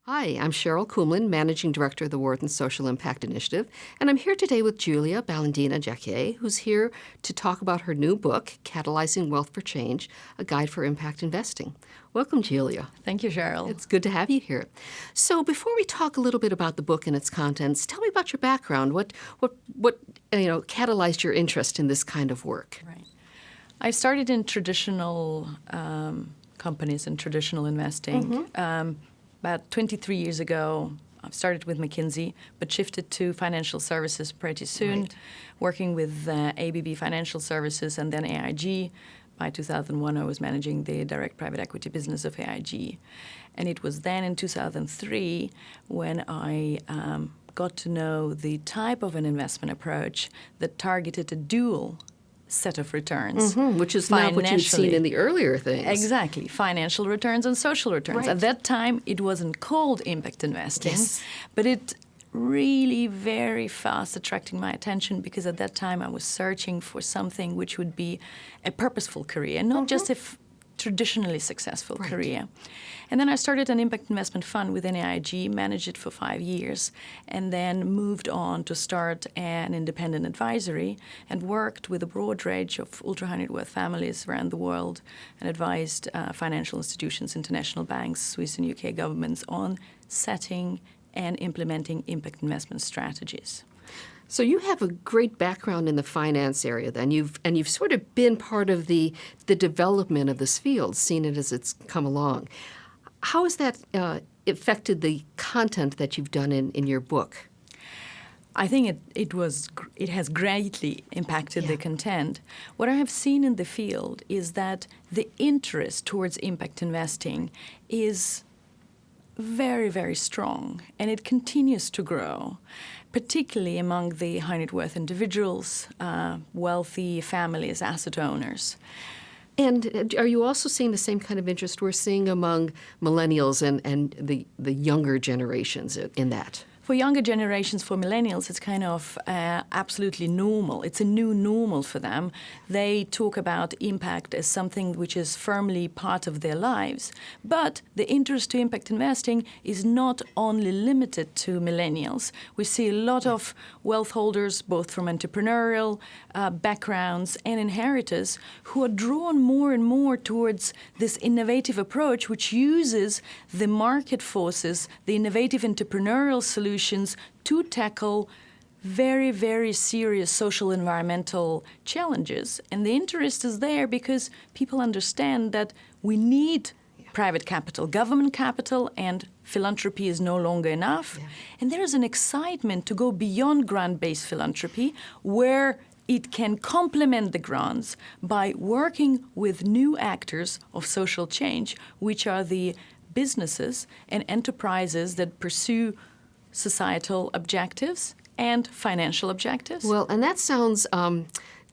Hi, I'm Cheryl Kumlin, Managing Director of the Wharton Social Impact Initiative, and I'm here today with Julia Ballandina-Jacquier, who's here to talk about her new book, Catalyzing Wealth for Change, a Guide for Impact Investing. Welcome, Julia. Thank you, Cheryl. It's good to have you here. So before we talk a little bit about the book and its contents, tell me about your background. What catalyzed your interest in this kind of work? Right. I started in traditional companies and traditional investing. About 23 years ago, I started with McKinsey, but shifted to financial services pretty soon, Right. working with ABB Financial Services and then AIG. By 2001, I was managing the direct private equity business of AIG. And it was then in 2003 when I got to know the type of an investment approach that targeted a dual set of returns. Which is not what you'd seen in the earlier things. Exactly. Financial returns and social returns. Right. At that time, it wasn't called impact investing, Yes. but it really very fast attracting my attention because at that time I was searching for something which would be a purposeful career, not just a traditionally successful Right. career. And then I started an impact investment fund within AIG, managed it for 5 years, and then moved on to start an independent advisory and worked with a broad range of ultra-high net worth families around the world and advised financial institutions, international banks, Swiss and UK governments on setting and implementing impact investment strategies. So you have a great background in the finance area then. You've sort of been part of the development of this field, seen it as it's come along. How has that affected the content that you've done in your book? I think it has greatly impacted the content. What I have seen in the field is that the interest towards impact investing is very, very strong, and it continues to grow, particularly among the high net worth individuals, wealthy families, asset owners. And are you also seeing the same kind of interest we're seeing among millennials and the younger generations in that? For younger generations, for millennials, it's kind of absolutely normal. It's a new normal for them. They talk about impact as something which is firmly part of their lives. But the interest to impact investing is not only limited to millennials. We see a lot of wealth holders, both from entrepreneurial backgrounds and inheritors, who are drawn more and more towards this innovative approach, which uses the market forces, the innovative entrepreneurial solutions to tackle very, very serious social environmental challenges. And the interest is there because people understand that we need private capital, government capital, and philanthropy is no longer enough. Yeah. And there is an excitement to go beyond grant-based philanthropy where it can complement the grants by working with new actors of social change, which are the businesses and enterprises that pursue societal objectives and financial objectives. Well, and that sounds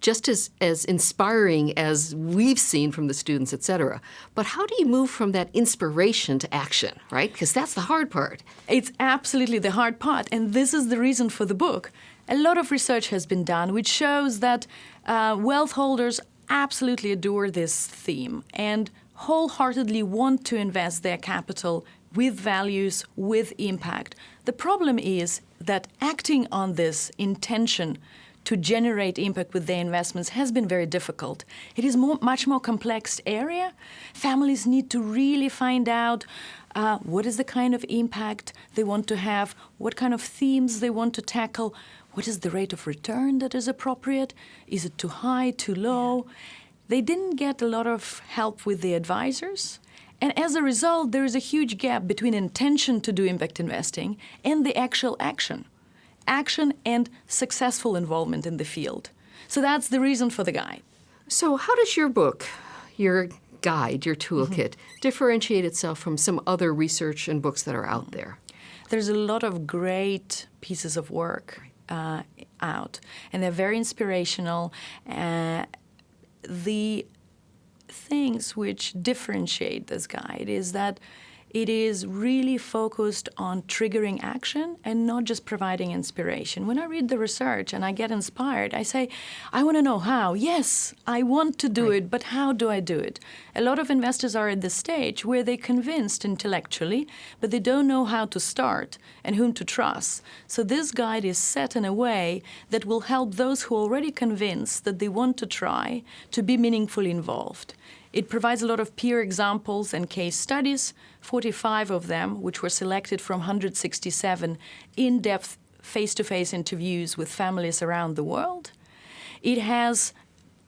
just as inspiring as we've seen from the students, et cetera. But how do you move from that inspiration to action, right? Because that's the hard part. It's absolutely the hard part, and this is the reason for the book. A lot of research has been done which shows that wealth holders absolutely adore this theme and wholeheartedly want to invest their capital with values, with impact. The problem is that acting on this intention to generate impact with their investments has been very difficult. It is much more complex area. Families need to really find out what is the kind of impact they want to have, what kind of themes they want to tackle, what is the rate of return that is appropriate, is it too high, too low? They didn't get a lot of help with the advisors. And as a result, there is a huge gap between intention to do impact investing and the actual action and successful involvement in the field. So that's the reason for the guide. So how does your book, your guide, your toolkit, differentiate itself from some other research and books that are out there? There's a lot of great pieces of work out, and they're very inspirational. The things which differentiate this guide is that It is really focused on triggering action and not just providing inspiration. When I read the research and I get inspired, I say, I want to know how. Yes, I want to do it, but how do I do it? A lot of investors are at the stage where they're convinced intellectually, but they don't know how to start and whom to trust. So this guide is set in a way that will help those who are already convinced that they want to try to be meaningfully involved. It provides a lot of peer examples and case studies, 45 of them, which were selected from 167 in-depth face-to-face interviews with families around the world. It has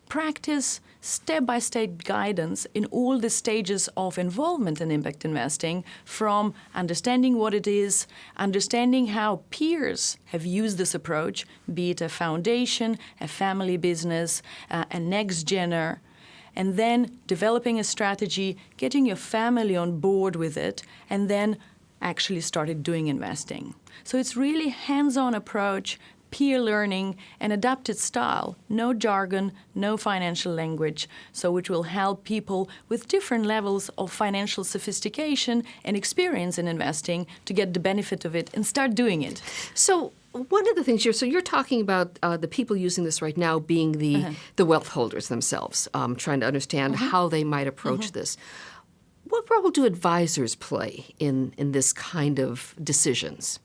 practice, step-by-step guidance in all the stages of involvement in impact investing, from understanding what it is, understanding how peers have used this approach, be it a foundation, a family business, a next-gener, and then developing a strategy, getting your family on board with it, and then actually started doing investing. So it's really hands-on approach, peer learning, and adapted style. No jargon, no financial language, so which will help people with different levels of financial sophistication and experience in investing to get the benefit of it and start doing it. So one of the things you're talking about the people using this right now being the wealth holders themselves, trying to understand how they might approach this. What role do advisors play in this kind of decisions?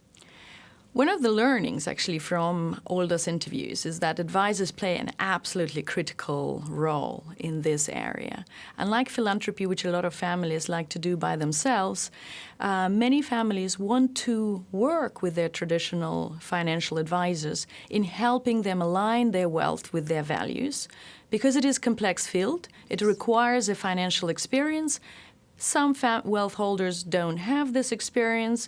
One of the learnings, actually, from all those interviews is that advisors play an absolutely critical role in this area. Unlike philanthropy, which a lot of families like to do by themselves, many families want to work with their traditional financial advisors in helping them align their wealth with their values. Because it is a complex field, it requires a financial experience. Some wealth holders don't have this experience.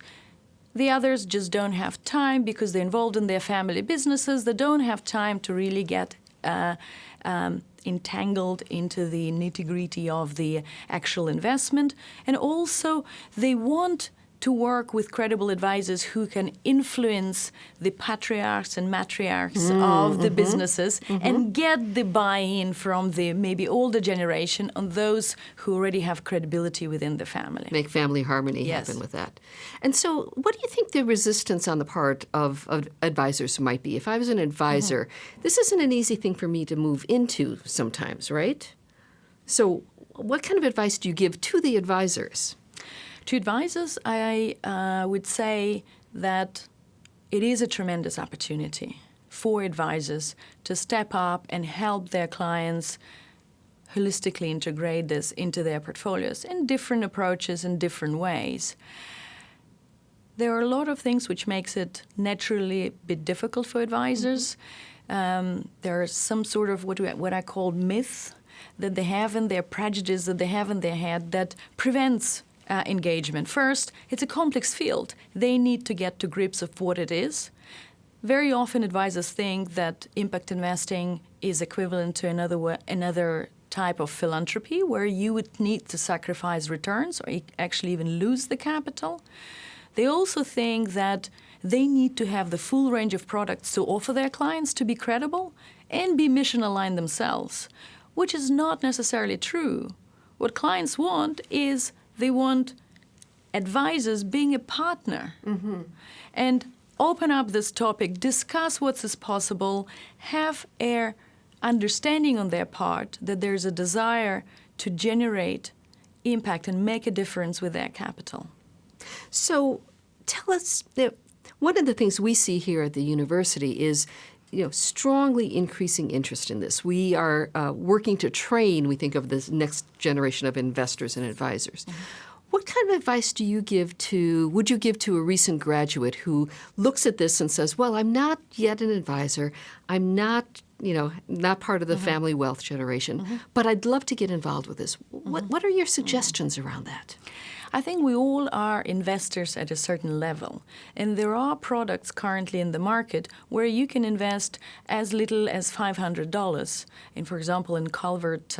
The others just don't have time because they're involved in their family businesses. They don't have time to really get entangled into the nitty-gritty of the actual investment. And also, they want to work with credible advisors who can influence the patriarchs and matriarchs of the businesses and get the buy-in from the maybe older generation on those who already have credibility within the family. Make family harmony happen with that. And so what do you think the resistance on the part of advisors might be? If I was an advisor, this isn't an easy thing for me to move into sometimes, right? So what kind of advice do you give to the advisors? To advisors, I would say that it is a tremendous opportunity for advisors to step up and help their clients holistically integrate this into their portfolios in different approaches in different ways. There are a lot of things which makes it naturally a bit difficult for advisors. There are some sort of what I call myth that they have in their prejudice that they have in their head that prevents engagement. First, it's a complex field. They need to get to grips of what it is. Very often advisors think that impact investing is equivalent to another type of philanthropy where you would need to sacrifice returns or actually even lose the capital. They also think that they need to have the full range of products to offer their clients to be credible and be mission aligned themselves, which is not necessarily true. What clients want is they want advisors being a partner and open up this topic, discuss what is possible, have an understanding on their part that there's a desire to generate impact and make a difference with their capital. So tell us, one of the things we see here at the university is strongly increasing interest in this. We are working to train, we think of this next generation of investors and advisors. What kind of advice would you give to a recent graduate who looks at this and says, well, I'm not yet an advisor, I'm not part of the family wealth generation, but I'd love to get involved with this. What are your suggestions around that? I think we all are investors at a certain level, and there are products currently in the market where you can invest as little as $500 in, for example, in Calvert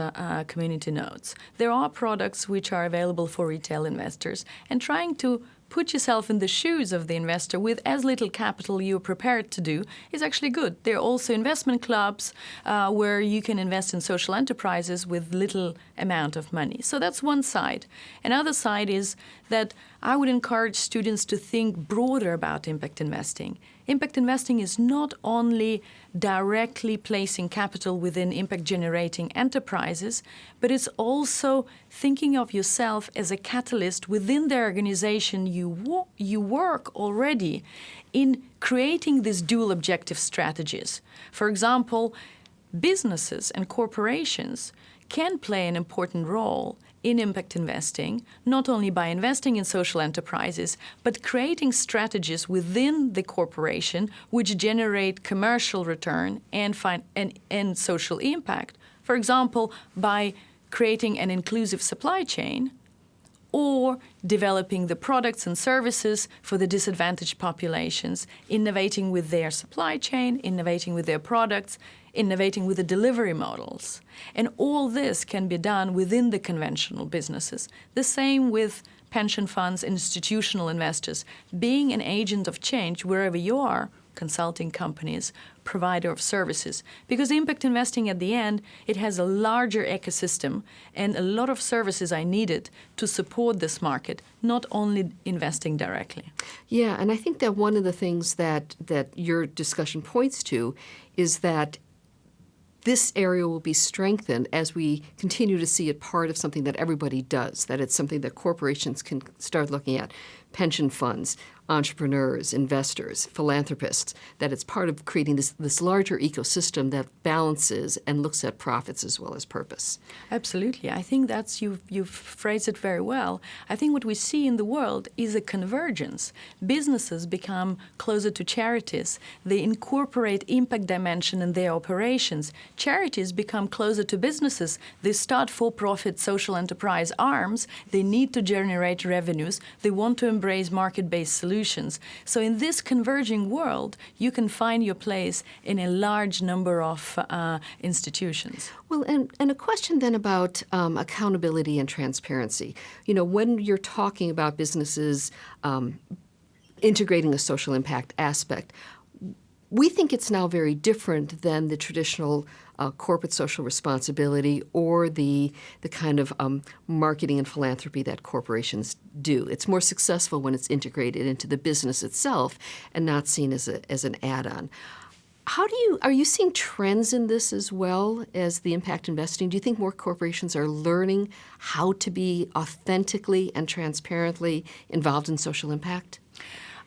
community notes. There are products which are available for retail investors, and trying to put yourself in the shoes of the investor with as little capital you're prepared to do is actually good. There are also investment clubs where you can invest in social enterprises with little amount of money. So that's one side. Another side is that I would encourage students to think broader about impact investing. Impact investing is not only directly placing capital within impact-generating enterprises, but it's also thinking of yourself as a catalyst within the organization you work already in creating these dual objective strategies. For example, businesses and corporations can play an important role in impact investing, not only by investing in social enterprises, but creating strategies within the corporation which generate commercial return and social impact. For example, by creating an inclusive supply chain or developing the products and services for the disadvantaged populations, innovating with their supply chain, innovating with their products, innovating with the delivery models. And all this can be done within the conventional businesses. The same with pension funds, institutional investors, being an agent of change wherever you are, consulting companies, provider of services. Because impact investing at the end, it has a larger ecosystem and a lot of services are needed to support this market, not only investing directly. Yeah, and I think that one of the things that your discussion points to is that this area will be strengthened as we continue to see it part of something that everybody does, that it's something that corporations can start looking at, pension funds, entrepreneurs, investors, philanthropists, that it's part of creating this larger ecosystem that balances and looks at profits as well as purpose. Absolutely. I think you've phrased it very well. I think what we see in the world is a convergence. Businesses become closer to charities. They incorporate impact dimension in their operations. Charities become closer to businesses. They start for-profit social enterprise arms. They need to generate revenues. They want to embrace market-based solutions. So in this converging world, you can find your place in a large number of institutions. Well, and a question then about accountability and transparency. You know, when you're talking about businesses integrating a social impact aspect, we think it's now very different than the traditional corporate social responsibility or the kind of marketing and philanthropy that corporations do. It's more successful when it's integrated into the business itself and not seen as an add-on. Are you seeing trends in this as well as the impact investing? Do you think more corporations are learning how to be authentically and transparently involved in social impact?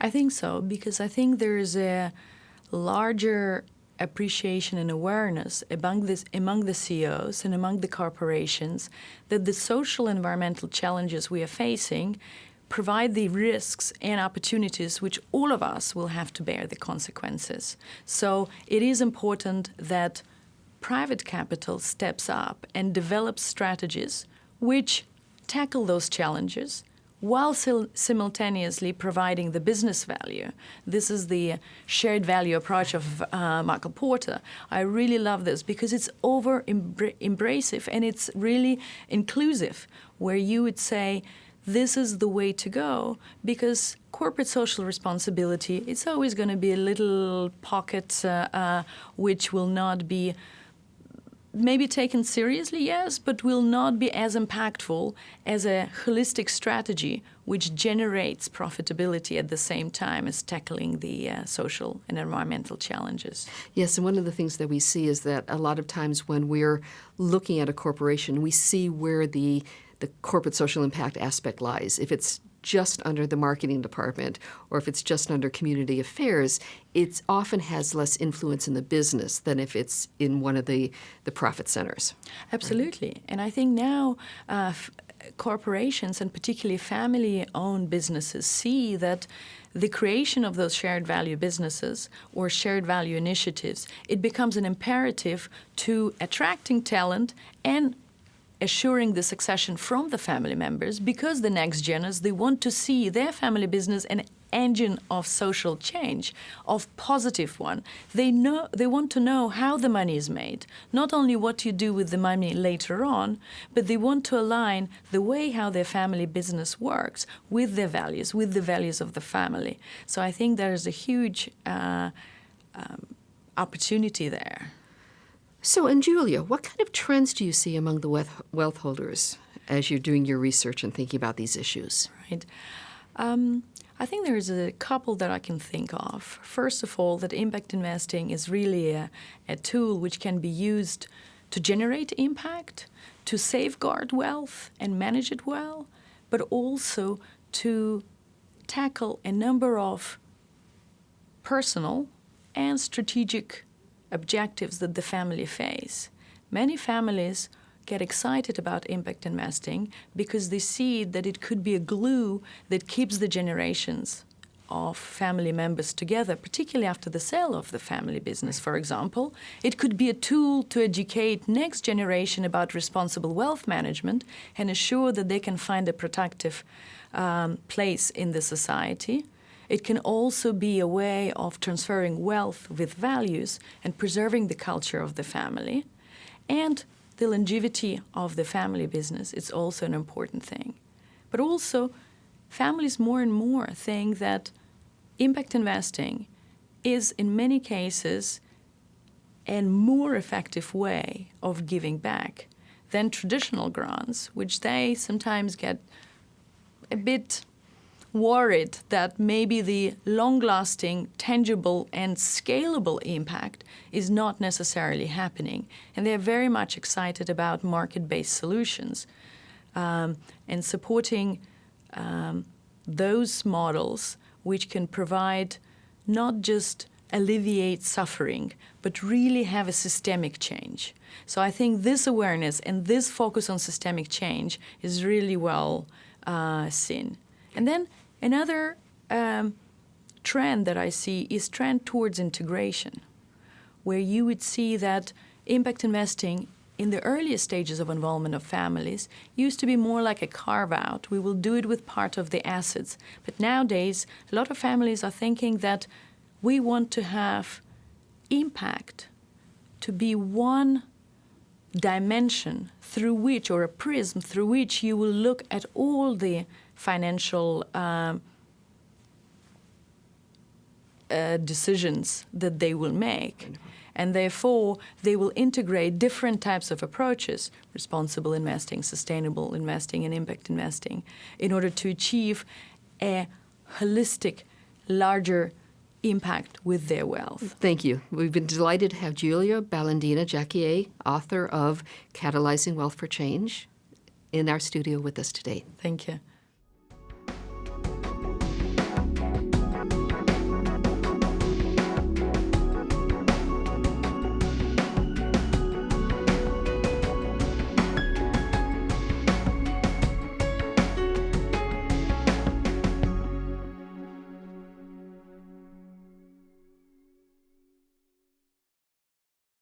I think so, because I think there is a larger appreciation and awareness among the CEOs and among the corporations that the social and environmental challenges we are facing provide the risks and opportunities which all of us will have to bear the consequences. So it is important that private capital steps up and develops strategies which tackle those challenges while simultaneously providing the business value. This is the shared value approach of Michael Porter. I really love this because it's embracive and it's really inclusive, where you would say, this is the way to go, because corporate social responsibility, it's always going to be a little pocket which will not be maybe taken seriously, yes, but will not be as impactful as a holistic strategy which generates profitability at the same time as tackling the social and environmental challenges. Yes, and one of the things that we see is that a lot of times when we're looking at a corporation, we see where the corporate social impact aspect lies. If it's just under the marketing department or if it's just under community affairs, it often has less influence in the business than if it's in one of the profit centers. Absolutely. And I think now corporations and particularly family-owned businesses see that the creation of those shared value businesses or shared value initiatives, it becomes an imperative to attracting talent and assuring the succession from the family members, because the next geners, they want to see their family business engine of social change, of positive one. They want to know how the money is made, not only what you do with the money later on, but they want to align the way how their family business works with their values, with the values of the family. So I think there is a huge opportunity there. So, and Julia, what kind of trends do you see among the wealth holders as you're doing your research and thinking about these issues? Right. I think there's a couple that I can think of. First of all, that impact investing is really a tool which can be used to generate impact, to safeguard wealth and manage it well, but also to tackle a number of personal and strategic objectives that the family face. Many families get excited about impact investing because they see that it could be a glue that keeps the generations of family members together, particularly after the sale of the family business, for example. It could be a tool to educate next generation about responsible wealth management and assure that they can find a productive place in the society. It can also be a way of transferring wealth with values and preserving the culture of the family. And the longevity of the family business is also an important thing. But also, families more and more think that impact investing is, in many cases, a more effective way of giving back than traditional grants, which they sometimes get a bit worried that maybe the long-lasting, tangible, and scalable impact is not necessarily happening. And they're very much excited about market-based solutions and supporting those models which can provide not just alleviate suffering, but really have a systemic change. So I think this awareness and this focus on systemic change is really well seen. And then another trend that I see is trend towards integration, where you would see that impact investing in the earliest stages of involvement of families used to be more like a carve-out. We will do it with part of the assets. But nowadays, a lot of families are thinking that we want to have impact to be one dimension through which, or a prism through which you will look at all the financial decisions that they will make. And therefore, they will integrate different types of approaches, responsible investing, sustainable investing, and impact investing, in order to achieve a holistic, larger impact with their wealth. Thank you. We've been delighted to have Julia Balandina-Jacquier, author of Catalyzing Wealth for Change, in our studio with us today. Thank you.